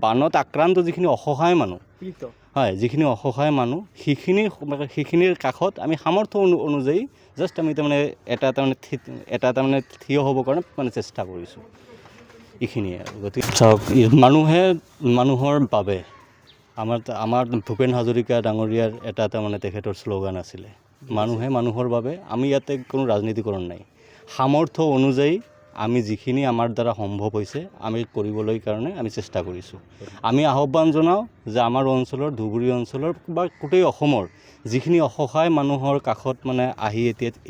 বানত আক্ৰান্ত যিখিনি অসহায় মানুহ হয়, যিখিনি অসহায় মানুহ সেইখিনিৰ কাষত আমি সামৰ্থ্য অনুযায়ী জাষ্ট আমি তাৰমানে এটা তাৰমানে থিয় হ'বৰ কাৰণে মানে চেষ্টা কৰিছোঁ এইখিনিয়ে। গতিকে চাওক, মানুহৰ বাবে আমাৰ ভূপেন হাজৰিকা ডাঙৰীয়াৰ এটা তাৰমানে তেখেতৰ শ্লোগান আছিলে, মানুহে মানুহৰ বাবে। আমি ইয়াতে কোনো ৰাজনীতিকৰণ নাই, সামৰ্থ্য অনুযায়ী আমি যিখিনি আমাৰ দ্বাৰা সম্ভৱ হৈছে আমি কৰিবলৈ কাৰণে আমি চেষ্টা কৰিছোঁ। আমি আহ্বান জনাওঁ যে আমাৰ অঞ্চলৰ, ধুবুৰী অঞ্চলৰ বা গোটেই অসমৰ যিখিনি অসহায় মানুহৰ কাষত মানে আহি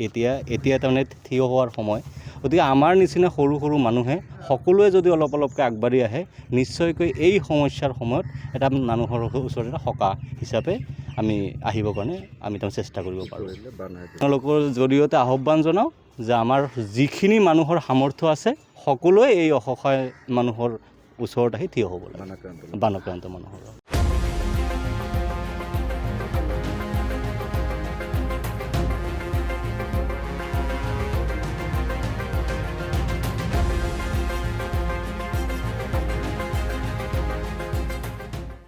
এতিয়া তাৰমানে থিয় হোৱাৰ সময়। গতিকে আমাৰ নিচিনা সৰু সৰু মানুহে সকলোৱে যদি অলপকৈ আগবাঢ়ি আহে, নিশ্চয়কৈ এই সমস্যাৰ সময়ত এটা মানুহৰ ওচৰত এটা সকাহ হিচাপে আমি আহিবৰ কাৰণে আমি তাৰমানে চেষ্টা কৰিব পাৰোঁ। তেওঁলোকৰ জৰিয়তে আহ্বান জনাওঁ যে আমাৰ যিখিনি মানুহৰ সামৰ্থ্য আছে সকলোৱে এই অসহায় মানুহৰ ওচৰত আহি থিয় হ'ব লাগে, বানআক্ৰান্ত মানুহৰ।